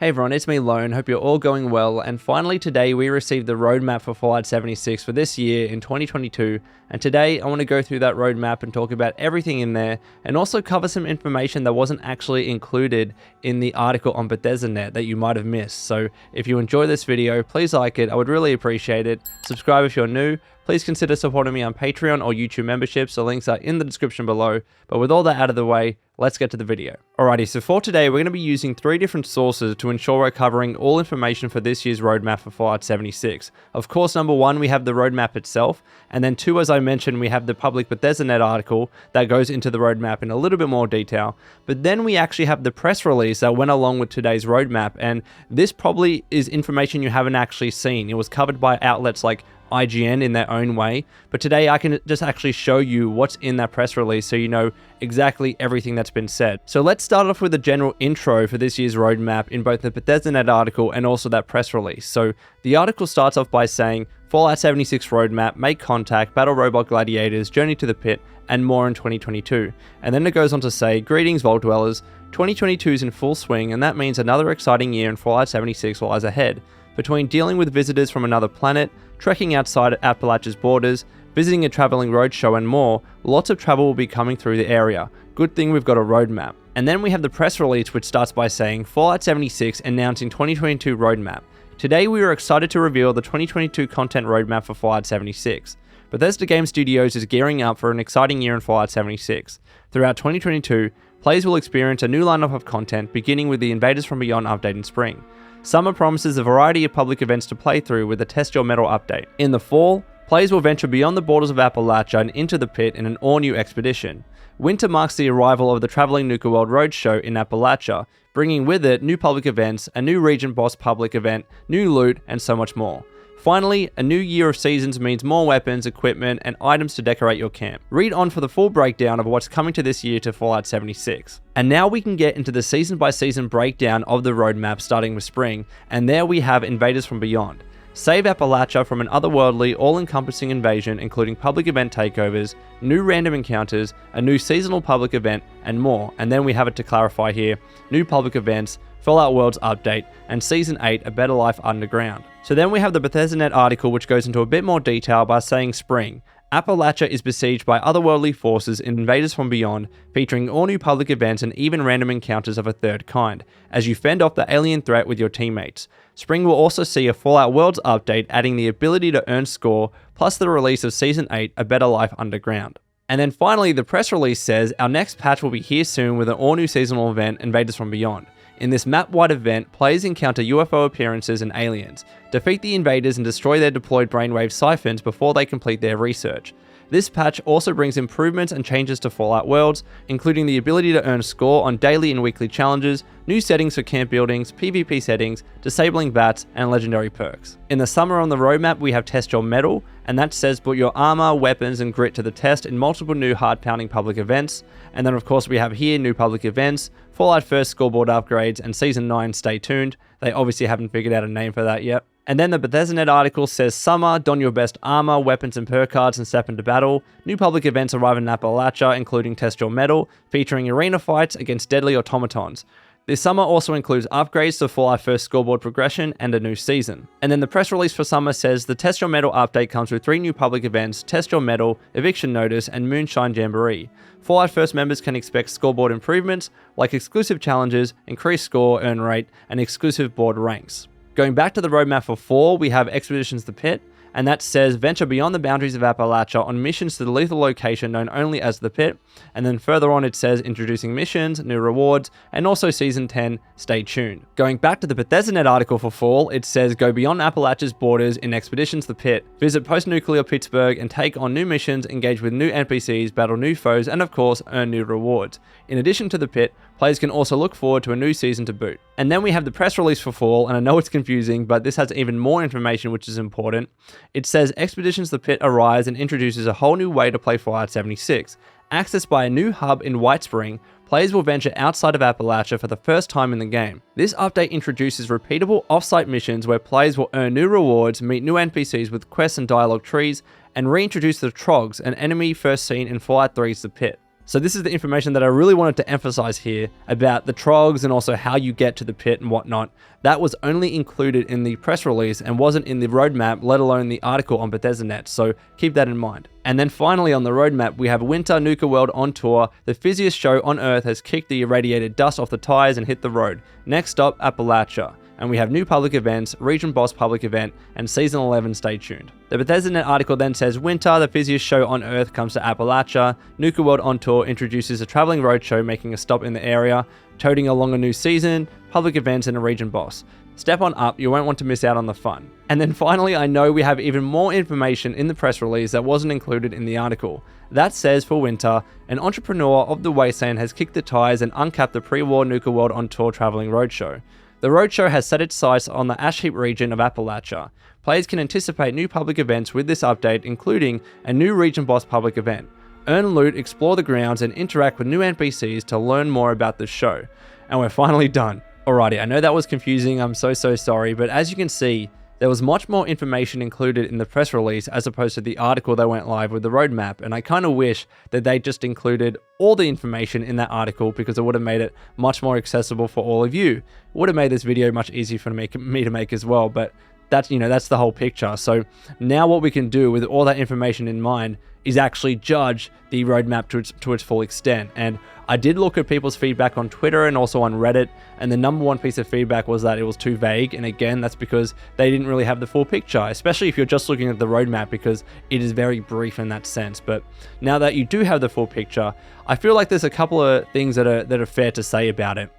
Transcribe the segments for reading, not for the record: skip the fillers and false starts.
Hey everyone, it's me Lone, hope you're all going well, and finally today we received the roadmap for Fallout 76 for this year in 2022, and today I want to go through that roadmap and talk about everything in there, and also cover some information that wasn't actually included in the article on Bethesda.net that you might have missed. So if you enjoy this video, please like it, I would really appreciate it. Subscribe if you're new. Please consider supporting me on Patreon or YouTube memberships, the links are in the description below. But with all that out of the way, let's get to the video. Alrighty, so for today, we're going to be using 3 different sources to ensure we're covering all information for this year's roadmap for Fallout 76. Of course, number 1, we have the roadmap itself, and then 2, as I mentioned, we have the public Bethesda.net article that goes into the roadmap in a little bit more detail. But then we actually have the press release that went along with today's roadmap, and this probably is information you haven't actually seen. It was covered by outlets like IGN in their own way, but today I can just actually show you what's in that press release so you know exactly everything that's been said. So let's start off with a general intro for this year's roadmap in both the Bethesda.net article and also that press release. So the article starts off by saying, Fallout 76 roadmap, make contact, battle robot gladiators, journey to the pit, and more in 2022. And then it goes on to say, greetings Vault Dwellers, 2022 is in full swing, and that means another exciting year in Fallout 76 lies ahead. Between dealing with visitors from another planet, trekking outside Appalachia's borders, visiting a traveling roadshow and more, lots of travel will be coming through the area. Good thing we've got a roadmap. And then we have the press release which starts by saying, Fallout 76 announcing 2022 roadmap. Today we are excited to reveal the 2022 content roadmap for Fallout 76. Bethesda Game Studios is gearing up for an exciting year in Fallout 76. Throughout 2022, players will experience a new lineup of content beginning with the Invaders from Beyond update in spring. Summer promises a variety of public events to play through with a Test Your Metal update. In the fall, players will venture beyond the borders of Appalachia and into the pit in an all-new expedition. Winter marks the arrival of the traveling nuka-world roadshow in Appalachia, bringing with it new public events, a new region boss public event, new loot, and so much more. Finally, a new year of seasons means more weapons, equipment, and items to decorate your camp. Read on for the full breakdown of what's coming to this year to Fallout 76. And now we can get into the season-by-season breakdown of the roadmap starting with spring, and there we have Invaders from Beyond. Save Appalachia from an otherworldly, all-encompassing invasion including public event takeovers, new random encounters, a new seasonal public event, and more. And then we have it to clarify here, new public events, Fallout Worlds update, and Season 8, A Better Life Underground. So then we have the Bethesda.net article which goes into a bit more detail by saying spring. Appalachia is besieged by otherworldly forces in Invaders from Beyond, featuring all new public events and even random encounters of a third kind, as you fend off the alien threat with your teammates. Spring will also see a Fallout Worlds update adding the ability to earn score, plus the release of Season 8, A Better Life Underground. And then finally, the press release says, our next patch will be here soon with an all-new seasonal event, Invaders from Beyond. In this map-wide event, players encounter UFO appearances and aliens, defeat the invaders and destroy their deployed brainwave siphons before they complete their research. This patch also brings improvements and changes to Fallout Worlds, including the ability to earn score on daily and weekly challenges, new settings for camp buildings, PvP settings, disabling bats, and legendary perks. In the summer on the roadmap, we have Test Your Metal, and that says put your armor, weapons, and grit to the test in multiple new hard-pounding public events. And then of course we have here new public events, Fallout First scoreboard upgrades, and Season 9 stay tuned. They obviously haven't figured out a name for that yet. And then the Bethesda.net article says summer, don your best armor, weapons and perk cards and step into battle. New public events arrive in Appalachia, including Test Your Metal, featuring arena fights against deadly automatons. This summer also includes upgrades to Fallout First scoreboard progression and a new season. And then the press release for summer says the Test Your Metal update comes with 3 new public events, Test Your Metal, Eviction Notice, and Moonshine Jamboree. Fallout First members can expect scoreboard improvements like exclusive challenges, increased score, earn rate, and exclusive board ranks. Going back to the roadmap for fall, we have Expeditions the Pit, and that says venture beyond the boundaries of Appalachia on missions to the lethal location known only as the Pit, and then further on it says introducing missions, new rewards, and also Season 10, stay tuned. Going back to the Bethesda.net article for fall, it says go beyond Appalachia's borders in Expeditions the Pit, visit post-nuclear Pittsburgh and take on new missions, engage with new NPCs, battle new foes, and of course earn new rewards. In addition to the Pit, players can also look forward to a new season to boot. And then we have the press release for fall, and I know it's confusing, but this has even more information which is important. It says Expeditions the Pit arrives and introduces a whole new way to play Fallout 76. Accessed by a new hub in White Spring, players will venture outside of Appalachia for the first time in the game. This update introduces repeatable off-site missions where players will earn new rewards, meet new NPCs with quests and dialogue trees, and reintroduce the Trogs, an enemy first seen in Fallout 3's The Pit. So this is the information that I really wanted to emphasize here about the trogs and also how you get to the pit and whatnot. That was only included in the press release and wasn't in the roadmap, let alone the article on Bethesda.net, so keep that in mind. And then finally on the roadmap, we have Winter nuka-world on tour. The fizziest show on Earth has kicked the irradiated dust off the tires and hit the road. Next stop, Appalachia. And we have new public events, region boss public event, and season 11, stay tuned. The Bethesda.net article then says, Winter, the fizziest show on Earth, comes to Appalachia. Nuka-world on tour introduces a traveling roadshow making a stop in the area, toting along a new season, public events, and a region boss. Step on up, you won't want to miss out on the fun. And then finally, I know we have even more information in the press release that wasn't included in the article. That says for Winter, an entrepreneur of the wasteland has kicked the tires and uncapped the pre-war Nuka-world on tour traveling roadshow. The roadshow has set its sights on the ash heap region of Appalachia. Players can anticipate new public events with this update, including a new region boss public event. Earn loot, explore the grounds, and interact with new NPCs to learn more about the show. And we're finally done. Alrighty, I know that was confusing, I'm so sorry, but as you can see, there was much more information included in the press release as opposed to the article that went live with the roadmap, and I kind of wish that they just included all the information in that article because it would have made it much more accessible for all of you. It would have made this video much easier for me to make as well, but that's the whole picture. So now what we can do with all that information in mind is actually judge the roadmap to its full extent. And I did look at people's feedback on Twitter and also on Reddit, and the number one piece of feedback was that it was too vague. And again, that's because they didn't really have the full picture, especially if you're just looking at the roadmap, because it is very brief in that sense. But now that you do have the full picture, I feel like there's a couple of things that are fair to say about it.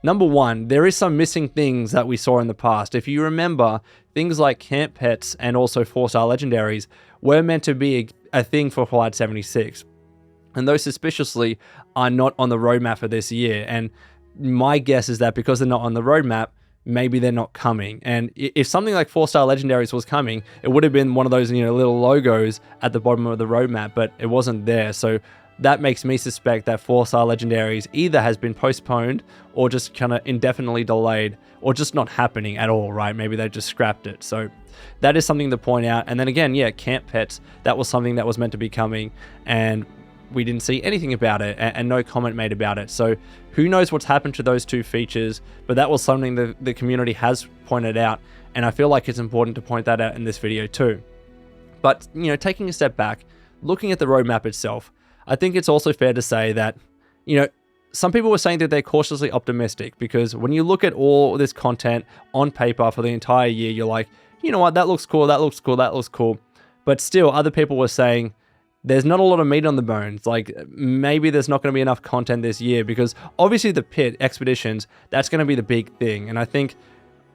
Number one, there is some missing things that we saw in the past. If you remember, things like camp pets and also 4-star legendaries were meant to be a thing for Fallout 76. And those suspiciously are not on the roadmap for this year. And my guess is that because they're not on the roadmap, maybe they're not coming. And if something like 4-star legendaries was coming, it would have been one of those little logos at the bottom of the roadmap, but it wasn't there. So that makes me suspect that 4-star legendaries either has been postponed or just kind of indefinitely delayed or just not happening at all, right? Maybe they just scrapped it. So that is something to point out. And then again, yeah, camp pets, that was something that was meant to be coming and we didn't see anything about it and no comment made about it. So who knows what's happened to those two features, but that was something that the community has pointed out. And I feel like it's important to point that out in this video too. But, taking a step back, looking at the roadmap itself, I think it's also fair to say that, some people were saying that they're cautiously optimistic because when you look at all this content on paper for the entire year, you're like, you know what, that looks cool, that looks cool, that looks cool. But still, other people were saying there's not a lot of meat on the bones. Like maybe there's not going to be enough content this year because obviously the pit expeditions, that's going to be the big thing. And I think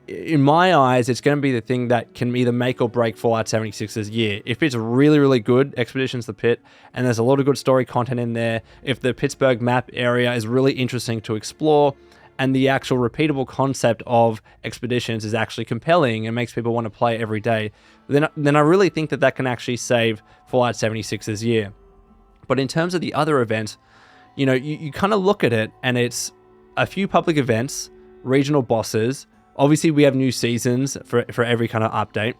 in my eyes, it's going to be the thing that can either make or break Fallout 76's year. If it's really, really good, Expeditions the Pit, and there's a lot of good story content in there, if the Pittsburgh map area is really interesting to explore, and the actual repeatable concept of Expeditions is actually compelling and makes people want to play every day, then I really think that can actually save Fallout 76's year. But in terms of the other events, you kind of look at it, and it's a few public events, regional bosses. Obviously, we have new seasons for every kind of update,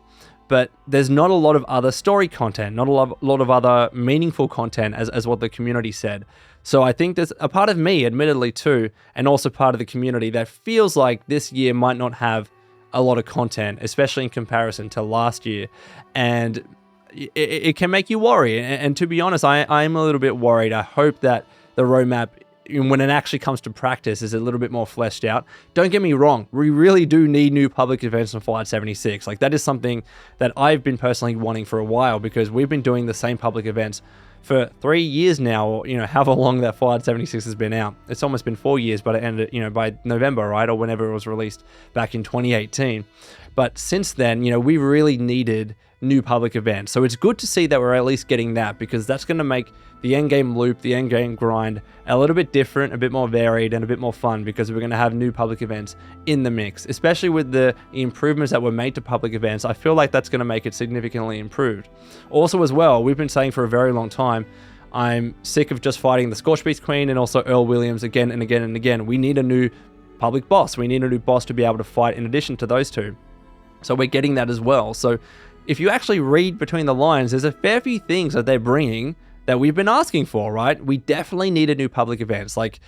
but there's not a lot of other story content, not a lot of other meaningful content as what the community said. So I think there's a part of me, admittedly too, and also part of the community that feels like this year might not have a lot of content, especially in comparison to last year. And it can make you worry. And to be honest, I am a little bit worried. I hope that the roadmap, when it actually comes to practice, is a little bit more fleshed out. Don't get me wrong, we really do need new public events on Fallout 76. Like that is something that I've been personally wanting for a while because we've been doing the same public events for 3 years now, or however long that Fallout 76 has been out. It's almost been 4 years, but it ended by November, right, or whenever it was released back in 2018. But since then, we really needed new public events. So it's good to see that we're at least getting that because that's going to make the endgame loop, the endgame grind a little bit different, a bit more varied, and a bit more fun because we're going to have new public events in the mix, especially with the improvements that were made to public events. I feel like that's going to make it significantly improved. Also as well, we've been saying for a very long time, I'm sick of just fighting the Scorchbeast Queen and also Earl Williams again and again and again. We need a new public boss. We need a new boss to be able to fight in addition to those two. So we're getting that as well. So if you actually read between the lines, there's a fair few things that they're bringing that we've been asking for, right? We definitely needed new public events. Like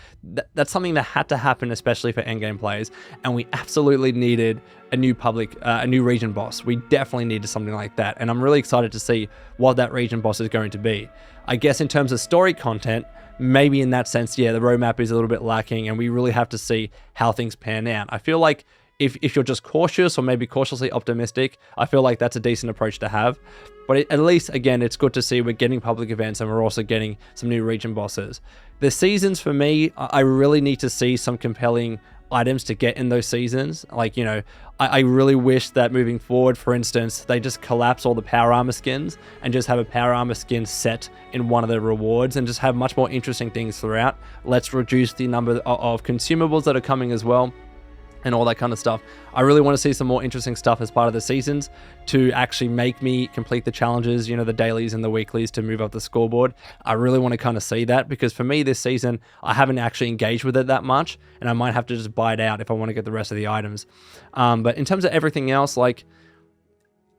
that's something that had to happen, especially for endgame players. And we absolutely needed a new region boss. We definitely needed something like that. And I'm really excited to see what that region boss is going to be. I guess in terms of story content, maybe in that sense, yeah, the roadmap is a little bit lacking and we really have to see how things pan out. I feel like if you're just cautious or maybe cautiously optimistic, I feel like that's a decent approach to have. But at least, again, it's good to see we're getting public events and we're also getting some new region bosses. The seasons, for me, I really need to see some compelling items to get in those seasons. Like, you know, I really wish that moving forward, for instance, they just collapse all the power armor skins and just have a power armor skin set in one of the rewards and just have much more interesting things throughout. Let's reduce the number of consumables that are coming as well, and all that kind of stuff. I really want to see some more interesting stuff as part of the seasons to actually make me complete the challenges, you know, the dailies and the weeklies to move up the scoreboard. I really want to kind of see that, because for me this season, I haven't actually engaged with it that much, and I might have to just buy it out if I want to get the rest of the items. But in terms of everything else, like,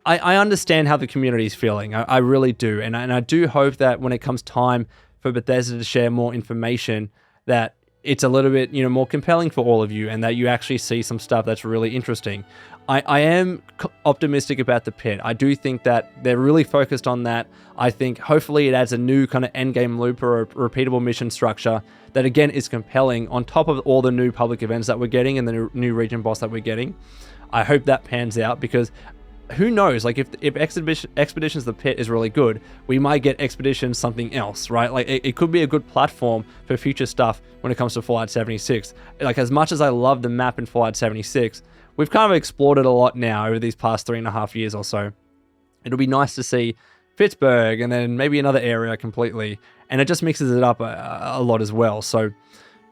I understand how the community is feeling. I really do. And I do hope that when it comes time for Bethesda to share more information, that it's a little bit, you know, more compelling for all of you, and that you actually see some stuff that's really interesting. I am optimistic about the pit. I do think that they're really focused on that. I think hopefully it adds a new kind of endgame loop or a repeatable mission structure that, again, is compelling on top of all the new public events that we're getting and the new region boss that we're getting. I hope that pans out, because who knows, like if Expeditions the Pit is really good, we might get Expeditions something else, right? Like it could be a good platform for future stuff when it comes to Fallout 76. Like, as much as I love the map in Fallout 76, we've kind of explored it a lot now over these past 3.5 years or so. It'll be nice to see Pittsburgh and then maybe another area completely, and it just mixes it up a lot as well. So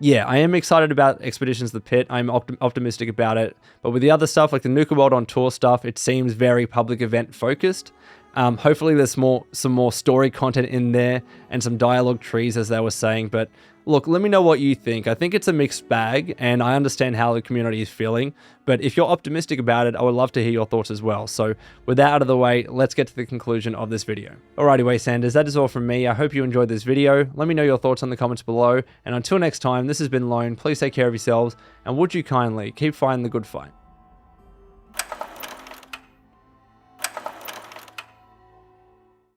yeah, I am excited about Expeditions the Pit. I'm optimistic about it. But with the other stuff, like the nuka-world on tour stuff, it seems very public event focused. Hopefully there's some more story content in there and some dialogue trees, as they were saying. But look, let me know what you think. I think it's a mixed bag, and I understand how the community is feeling. But if you're optimistic about it, I would love to hear your thoughts as well. So with that out of the way, let's get to the conclusion of this video. Alrighty, Waysanders, that is all from me. I hope you enjoyed this video. Let me know your thoughts in the comments below. And until next time, this has been Lone. Please take care of yourselves, and would you kindly keep fighting the good fight.